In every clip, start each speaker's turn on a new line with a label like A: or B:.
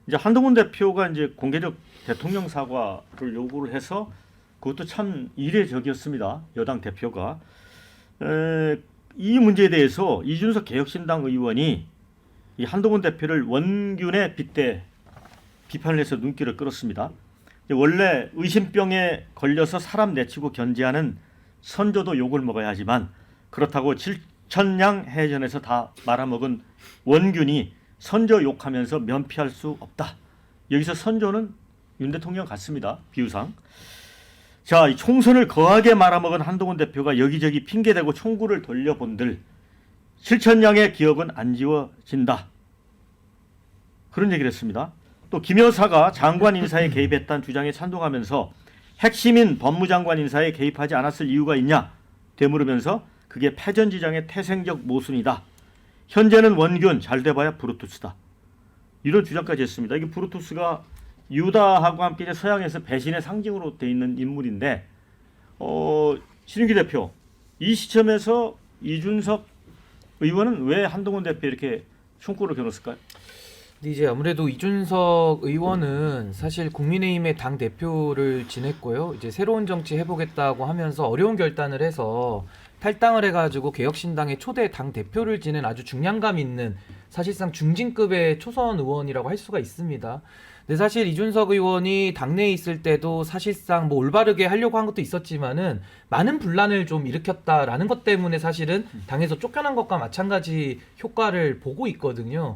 A: 이제 한동훈 대표가 이제 공개적 대통령 사과를 요구를 해서 그것도 참 이례적이었습니다. 여당 대표가 이 문제에 대해서 이준석 개혁신당 의원이 이 한동훈 대표를 원균에 빗대 비판을 해서 눈길을 끌었습니다. 원래 의심병에 걸려서 사람 내치고 견제하는 선조도 욕을 먹어야 하지만 그렇다고 질천량 해전에서 다 말아먹은 원균이 선조 욕하면서 면피할 수 없다. 여기서 선조는 윤 대통령 같습니다. 비유상. 자, 이 총선을 거하게 말아먹은 한동훈 대표가 여기저기 핑계대고 총구를 돌려본들 실천량의 기억은 안 지워진다. 그런 얘기를 했습니다. 또 김 여사가 장관 인사에 개입했다는 주장에 찬동하면서 핵심인 법무장관 인사에 개입하지 않았을 이유가 있냐 되물으면서 그게 패전지장의 태생적 모순이다. 현재는 원균 잘 돼봐야 브루투스다. 이런 주장까지 했습니다. 이게 브루투스가 유다하고 함께 이제 서양에서 배신의 상징으로 돼 있는 인물인데 신윤기 대표 이 시점에서 이준석 의원은 왜 한동훈 대표 이렇게 총구를 겨눴을까요?
B: 근데 이제 아무래도 이준석 의원은 사실 국민의힘의 당 대표를 지냈고요. 이제 새로운 정치 해보겠다고 하면서 어려운 결단을 해서 탈당을 해가지고 개혁신당의 초대 당 대표를 지낸 아주 중량감 있는 사실상 중진급의 초선 의원이라고 할 수가 있습니다. 근데 사실 이준석 의원이 당내에 있을 때도 사실상 뭐 올바르게 하려고 한 것도 있었지만은 많은 분란을 좀 일으켰다라는 것 때문에 사실은 당에서 쫓겨난 것과 마찬가지 효과를 보고 있거든요.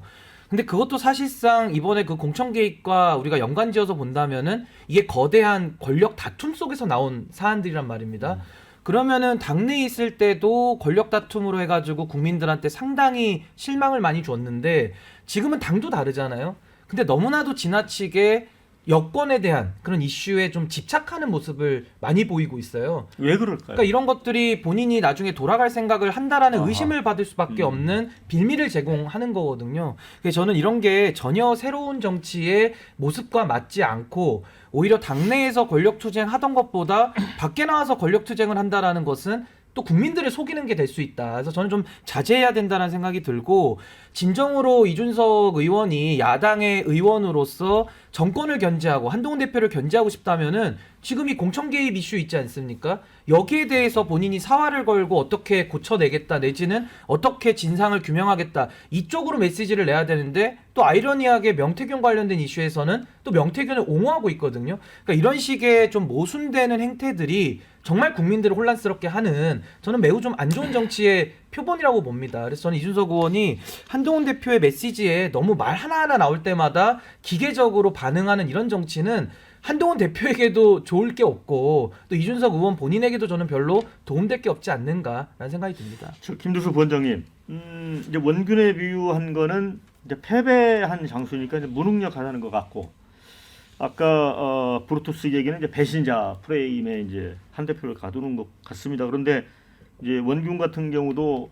B: 근데 그것도 사실상 이번에 그 공천 개입과 우리가 연관지어서 본다면은 이게 거대한 권력 다툼 속에서 나온 사안들이란 말입니다. 그러면은 당내에 있을 때도 권력 다툼으로 해가지고 국민들한테 상당히 실망을 많이 줬는데 지금은 당도 다르잖아요. 근데 너무나도 지나치게 여권에 대한 그런 이슈에 좀 집착하는 모습을 많이 보이고 있어요.
A: 왜 그럴까요?
B: 그러니까 이런 것들이 본인이 나중에 돌아갈 생각을 한다라는
A: 아하.
B: 의심을 받을 수밖에 없는 빌미를 제공하는 거거든요. 그래서 저는 이런 게 전혀 새로운 정치의 모습과 맞지 않고 오히려 당내에서 권력 투쟁하던 것보다 밖에 나와서 권력 투쟁을 한다라는 것은 또 국민들을 속이는 게 될 수 있다. 그래서 저는 좀 자제해야 된다는 생각이 들고 진정으로 이준석 의원이 야당의 의원으로서 정권을 견제하고 한동훈 대표를 견제하고 싶다면은 지금 이 공천 개입 이슈 있지 않습니까? 여기에 대해서 본인이 사활을 걸고 어떻게 고쳐내겠다 내지는 어떻게 진상을 규명하겠다 이쪽으로 메시지를 내야 되는데 또 아이러니하게 명태균 관련된 이슈에서는 또 명태균을 옹호하고 있거든요. 그러니까 이런 식의 좀 모순되는 행태들이 정말 국민들을 혼란스럽게 하는 저는 매우 좀 안 좋은 정치의 표본이라고 봅니다. 그래서 저는 이준석 의원이 한동훈 대표의 메시지에 너무 말 하나하나 나올 때마다 기계적으로 반응하는 이런 정치는 한동훈 대표에게도 좋을 게 없고 또 이준석 의원 본인에게도 저는 별로 도움될 게 없지 않는가라는 생각이 듭니다.
A: 김두수 부원장님, 이제 원균에 비유한 거는 이제 패배한 장소니까 이제 무능력하다는 것 같고, 아까 브루투스 얘기는 이제 배신자 프레임에 이제 한 대표를 가두는 것 같습니다. 그런데 이제 원균 같은 경우도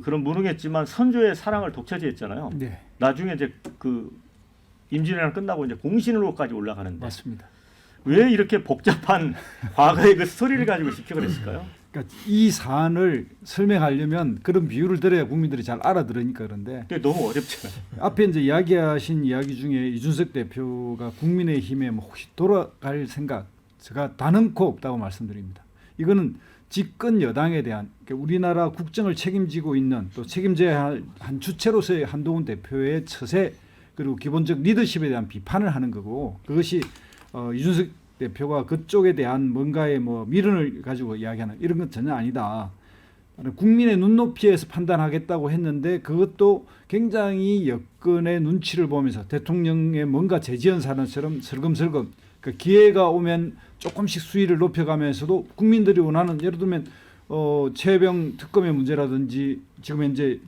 A: 그런 무능했지만 선조의 사랑을 독차지했잖아요.
C: 네,
A: 나중에 이제 임진왜란 끝나고 이제 공신으로까지 올라가는데
C: 맞습니다.
A: 왜 이렇게 복잡한 과거의 그 스토리를 가지고 집중을 했을까요?
C: 그러니까 이 사안을 설명하려면 그런 비유를 들어야 국민들이 잘 알아들으니까 그런데
A: 근데 너무 어렵잖아요.
C: 앞에 이제 이야기하신 이야기 중에 이준석 대표가 국민의힘에 뭐 혹시 돌아갈 생각 제가 단언코 없다고 말씀드립니다. 이거는 집권 여당에 대한 그러니까 우리나라 국정을 책임지고 있는 또 책임져야 할 한 주체로서의 한동훈 대표의 처세 그리고 기본적 리더십에 대한 비판을 하는 거고 그것이 이준석 대표가 그쪽에 대한 뭔가의 뭐 미련을 가지고 이야기하는 이런 건 전혀 아니다. 국민의 눈높이에서 판단하겠다고 했는데 그것도 굉장히 여건의 눈치를 보면서 대통령의 뭔가 재지연 사안처럼 슬금슬금 그 기회가 오면 조금씩 수위를 높여가면서도 국민들이 원하는 예를 들면 최병 특검의 문제라든지 지금 현재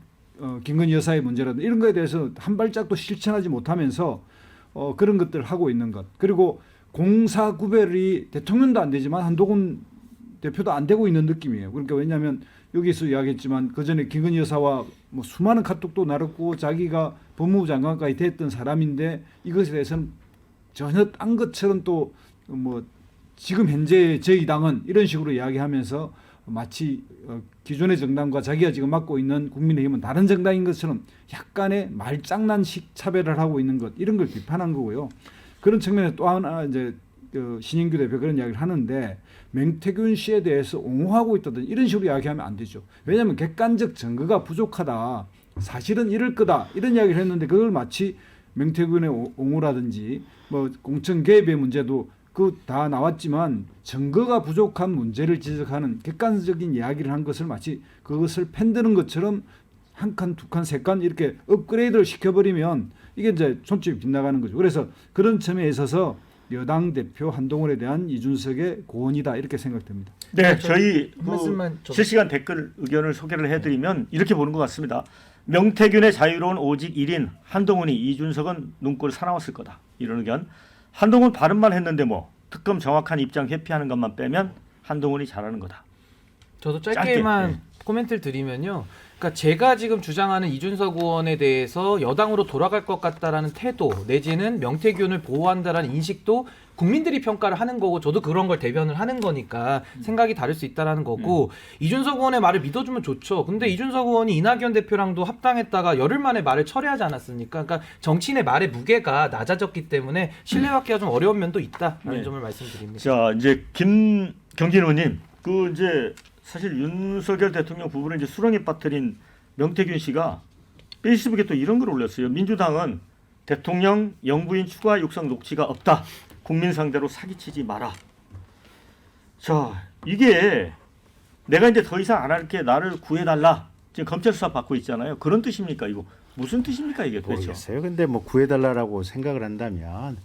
C: 김건희 여사의 문제라든지 이런 거에 대해서 한 발짝도 실천하지 못하면서 그런 것들을 하고 있는 것 그리고 공사 구별이 대통령도 안 되지만 한동훈 대표도 안 되고 있는 느낌이에요. 그러니까 왜냐하면 여기서 이야기했지만 그 전에 김건희 여사와 뭐 수많은 카톡도 나눴고 자기가 법무부 장관까지 됐던 사람인데 이것에 대해서는 전혀 딴 것처럼 또 뭐 지금 현재 저희 당은 이런 식으로 이야기하면서 마치 기존의 정당과 자기가 지금 맡고 있는 국민의힘은 다른 정당인 것처럼 약간의 말장난식 차별을 하고 있는 것 이런 걸 비판한 거고요. 그런 측면에서 또 하나 이제 신인규 대표 그런 이야기를 하는데 맹태균 씨에 대해서 옹호하고 있다든 이런 식으로 이야기하면 안 되죠. 왜냐하면 객관적 증거가 부족하다. 사실은 이럴 거다. 이런 이야기를 했는데 그걸 마치 맹태균의 옹호라든지 뭐 공천 개입의 문제도 그 다 나왔지만 증거가 부족한 문제를 지적하는 객관적인 이야기를 한 것을 마치 그것을 편드는 것처럼 한 칸, 두 칸, 세 칸 이렇게 업그레이드를 시켜버리면 이게 이제 초점이 빗나가는 거죠. 그래서 그런 점에 있어서 여당 대표 한동훈에 대한 이준석의 고언이다 이렇게 생각됩니다.
A: 네, 저희
B: 한 말씀만 좀-
A: 실시간 댓글 의견을 소개를 해드리면 이렇게 보는 것 같습니다. 명태균의 자유로운 오직 1인 한동훈이 이준석은 눈꼴 사나웠을 거다. 이런 의견. 한동훈 발언만 했는데 뭐 특검 정확한 입장 회피하는 것만 빼면 한동훈이 잘하는 거다.
B: 저도
A: 짧게,
B: 짧게만
A: 네.
B: 코멘트를 드리면요. 그러니까 제가 지금 주장하는 이준석 의원에 대해서 여당으로 돌아갈 것 같다라는 태도 내지는 명태균을 보호한다라는 인식도 국민들이 평가를 하는 거고 저도 그런 걸 대변을 하는 거니까 생각이 다를 수 있다라는 거고 이준석 의원의 말을 믿어주면 좋죠. 근데 이준석 의원이 이낙연 대표랑도 합당했다가 열흘 만에 말을 철회하지 않았습니까? 그러니까 정치인의 말의 무게가 낮아졌기 때문에 신뢰받기가 좀 어려운 면도 있다라는
A: 네.
B: 점을 말씀드립니다.
A: 자, 이제 김경진 의원님, 그 이제 사실 윤석열 대통령 부부를 이제 수렁에 빠뜨린 명태균 씨가 페이스북에 또 이런 걸 올렸어요. 민주당은 대통령 영부인 추가 육성 녹취가 없다. 국민 상대로 사기치지 마라. 자, 이게 내가 이제 더 이상 안 할게 나를 구해달라. 지금 검찰 수사 받고 있잖아요. 그런 뜻입니까? 이거 무슨 뜻입니까 이게 도대체?
D: 모르겠어요. 근데 뭐 구해달라고 생각을 한다면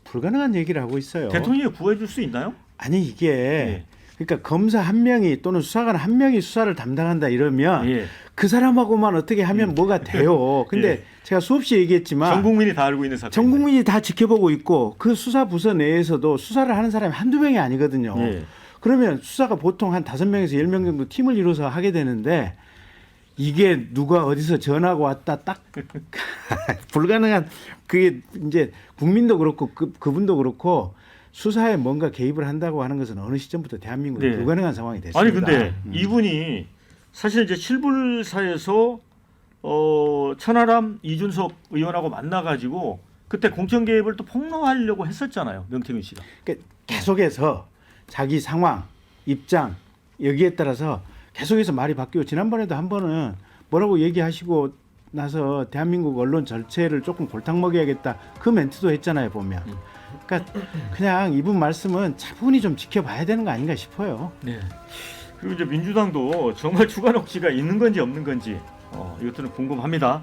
D: 불가능한 얘기를 하고 있어요.
A: 대통령이 구해줄 수 있나요?
D: 아니 이게
A: 예.
D: 그러니까 검사 한 명이 또는 수사관 한 명이 수사를 담당한다 이러면
A: 예.
D: 그 사람하고만 어떻게 하면 뭐가 돼요. 근데
A: 예.
D: 제가 수없이 얘기했지만
A: 전 국민이 다 알고 있는 사건.
D: 전 국민이 다 지켜보고 있고 그 수사 부서 내에서도 수사를 하는 사람이 한두 명이 아니거든요.
A: 예.
D: 그러면 수사가 보통 한 5명에서 10명 정도 팀을 이뤄서 하게 되는데 이게 누가 어디서 전화가 왔다 딱 불가능한 그게 이제 국민도 그렇고 그분도 그렇고 수사에 뭔가 개입을 한다고 하는 것은 어느 시점부터 대한민국에
A: 네.
D: 불가능한 상황이 됐습니다.
A: 아니 근데 이분이 사실 이제 실불사에서 천하람 이준석 의원하고 만나가지고 그때 공천 개입을 또 폭로하려고 했었잖아요. 명태균 씨가.
D: 그러니까 계속해서 자기 상황, 입장 여기에 따라서 계속해서 말이 바뀌고 지난번에도 한 번은 뭐라고 얘기하시고 나서 대한민국 언론 전체를 조금 골탕 먹여야겠다 그 멘트도 했잖아요 보면. 그러니까 그냥 이분 말씀은 차분히 좀 지켜봐야 되는 거 아닌가 싶어요.
A: 네. 그리고 이제 민주당도 정말 추가 녹취가 있는 건지 없는 건지 이것들은 궁금합니다.